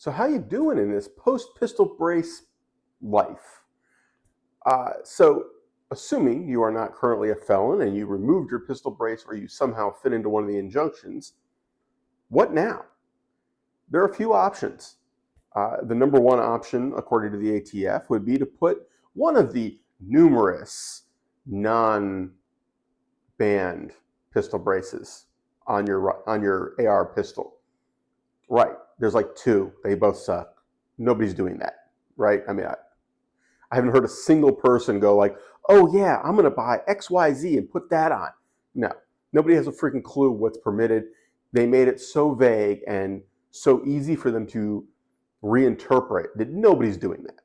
So how you doing in this post-pistol brace life? So assuming you are not currently a felon and you removed your pistol brace or you somehow fit into one of the injunctions, what now? There are a few options. The number one option, according to the ATF, would be to put one of the numerous non-banned pistol braces on your AR pistol. Right. There's like two. They both suck. Nobody's doing that. Right. I haven't heard a single person go like, oh yeah, I'm going to buy XYZ and put that on. No. Nobody has a freaking clue what's permitted. They made it so vague and so easy for them to reinterpret that nobody's doing that.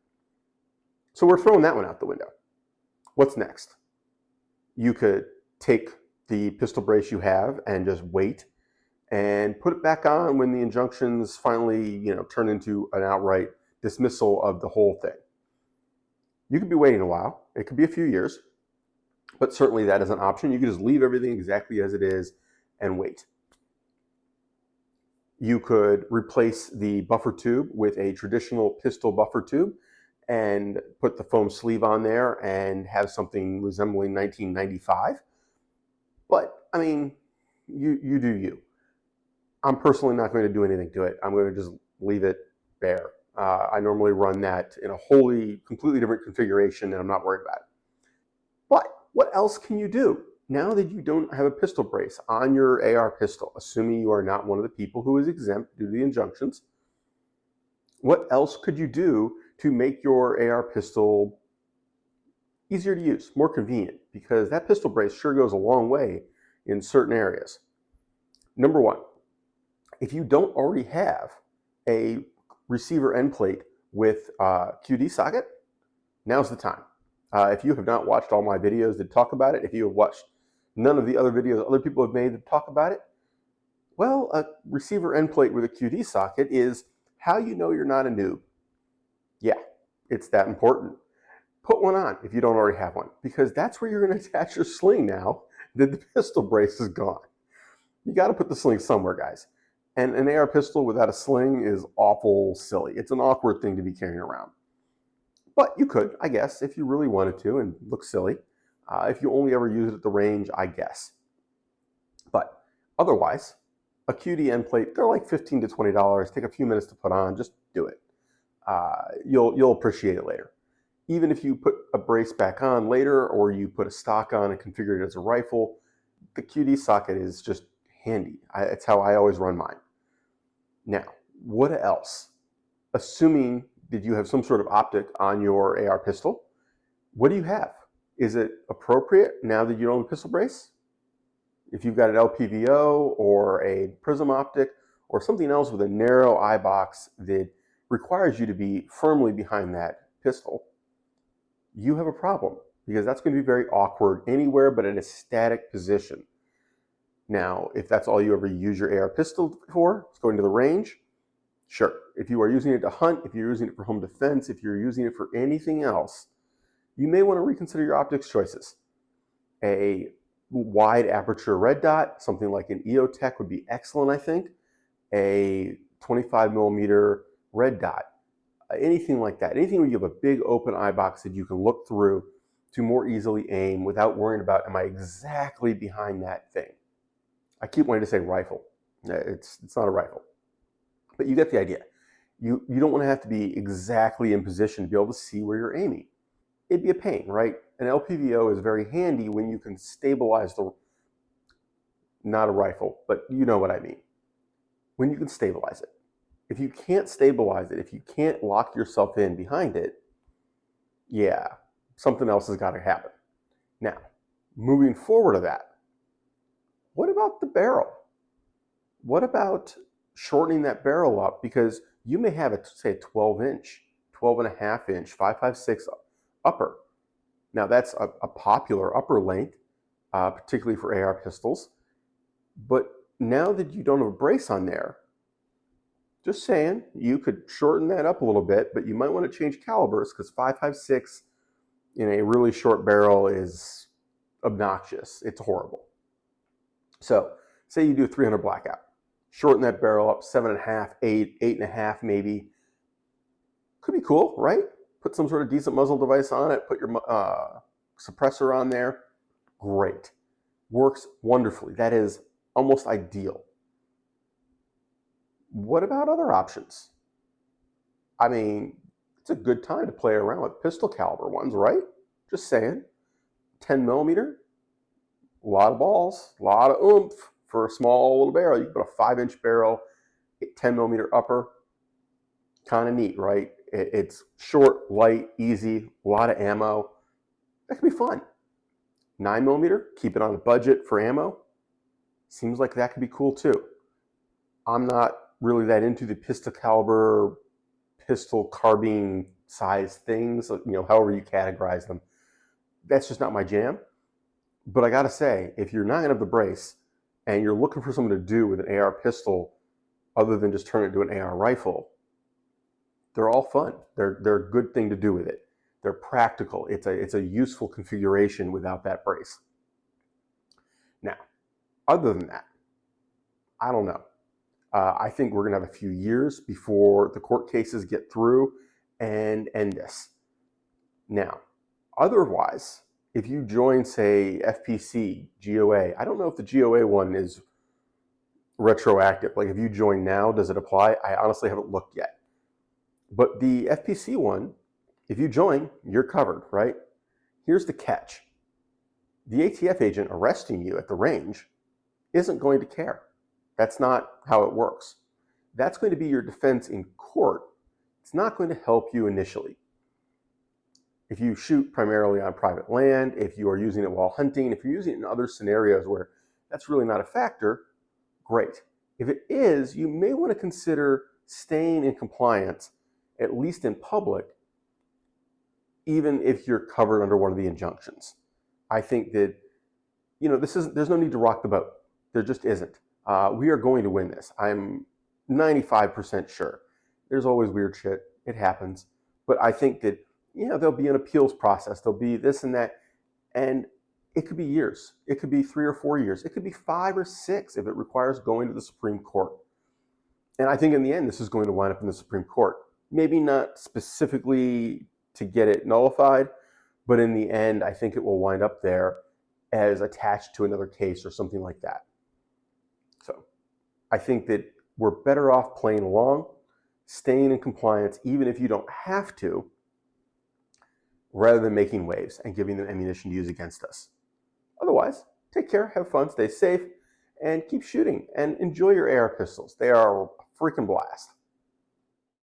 So we're throwing that one out the window. What's next? You could take the pistol brace you have and just wait and put it back on when the injunctions finally, turn into an outright dismissal of the whole thing. You could be waiting a while. It could be a few years, but certainly that is an option. You could just leave everything exactly as it is and wait. You could replace the buffer tube with a traditional pistol buffer tube and put the foam sleeve on there and have something resembling 1995. But, you do you. I'm personally not going to do anything to it. I'm going to just leave it bare. I normally run that in a completely different configuration, and I'm not worried about it. But what else can you do now that you don't have a pistol brace on your AR pistol, assuming you are not one of the people who is exempt due to the injunctions? What else could you do to make your AR pistol easier to use, more convenient? Because that pistol brace sure goes a long way in certain areas. Number one, if you don't already have a receiver end plate with QD socket, now's the time. If you have not watched all my videos that talk about it, if you have watched none of the other videos other people have made that talk about it, well, a receiver end plate with a QD socket is how you know you're not a noob. Yeah, it's that important. Put one on if you don't already have one, because that's where you're going to attach your sling now that the pistol brace is gone. You got to put the sling somewhere, guys. And an AR pistol without a sling is awful silly. It's an awkward thing to be carrying around. But you could, I guess, if you really wanted to and look silly. If you only ever use it at the range, I guess. But otherwise, a QD end plate, they're like $15 to $20. Take a few minutes to put on. Just do it. You'll appreciate it later. Even if you put a brace back on later or you put a stock on and configure it as a rifle, the QD socket is just handy. It's how I always run mine. Now, what else? Assuming that you have some sort of optic on your AR pistol, what do you have? Is it appropriate now that you don't have a pistol brace? If you've got an LPVO or a prism optic or something else with a narrow eye box that requires you to be firmly behind that pistol, you have a problem, because that's going to be very awkward anywhere but in a static position. Now, if that's all you ever use your AR pistol for, it's going to the range, sure. If you are using it to hunt, if you're using it for home defense, if you're using it for anything else, you may want to reconsider your optics choices. A wide aperture red dot, something like an EOTech would be excellent, I think. A 25 millimeter red dot, anything like that. Anything where you have a big open eye box that you can look through to more easily aim without worrying about, am I exactly behind that thing? I keep wanting to say rifle. It's not a rifle. But you get the idea. You don't want to have to be exactly in position to be able to see where you're aiming. It'd be a pain, right? An LPVO is very handy when you can stabilize not a rifle, but you know what I mean. When you can stabilize it. If you can't stabilize it, if you can't lock yourself in behind it, yeah, something else has got to happen. Now, moving forward to that, what about the barrel? What about shortening that barrel up? Because you may have say a 12-inch, 12.5-inch, 5.56 upper. Now that's a popular upper length, particularly for AR pistols. But now that you don't have a brace on there, just saying, you could shorten that up a little bit, but you might want to change calibers, because 5.56 in a really short barrel is obnoxious. It's horrible. So say you do a 300 blackout. Shorten that barrel up 7.5, 8, 8.5 maybe. Could be cool, right? Put some sort of decent muzzle device on it, put your suppressor on there. Great. Works wonderfully. That is almost ideal. What about other options? I mean, it's a good time to play around with pistol caliber ones, right? Just saying. 10 millimeter, a lot of balls, a lot of oomph for a small little barrel. You can put a 5-inch barrel, 10 millimeter upper. Kind of neat, right? It's short, light, easy, a lot of ammo. That could be fun. 9 millimeter, keep it on a budget for ammo. Seems like that could be cool too. I'm not really that into the pistol caliber, pistol carbine size things, however you categorize them. That's just not my jam. But I gotta say, if you're not gonna have the brace and you're looking for something to do with an AR pistol other than just turn it into an AR rifle, they're all fun. They're a good thing to do with it. They're practical. It's a useful configuration without that brace. Now, other than that, I don't know. I think we're gonna have a few years before the court cases get through and end this. Now, otherwise, if you join, say, FPC, GOA, I don't know if the GOA one is retroactive. Like if you join now, does it apply? I honestly haven't looked yet. But the FPC one, if you join, you're covered, right? Here's the catch. The ATF agent arresting you at the range isn't going to care. That's not how it works. That's going to be your defense in court. It's not going to help you initially. If you shoot primarily on private land, if you are using it while hunting, if you're using it in other scenarios where that's really not a factor, great. If it is, you may want to consider staying in compliance, at least in public, even if you're covered under one of the injunctions. I think that, there's no need to rock the boat. There just isn't. We are going to win this. I'm 95% sure. There's always weird shit. It happens. But I think that, there'll be an appeals process. There'll be this and that. And it could be years. It could be 3 or 4 years. It could be 5 or 6 if it requires going to the Supreme Court. And I think in the end, this is going to wind up in the Supreme Court. Maybe not specifically to get it nullified, but in the end, I think it will wind up there as attached to another case or something like that. So I think that we're better off playing along, staying in compliance, even if you don't have to, rather than making waves and giving them ammunition to use against us. Otherwise, take care, have fun, stay safe, and keep shooting and enjoy your AR pistols. They are a freaking blast.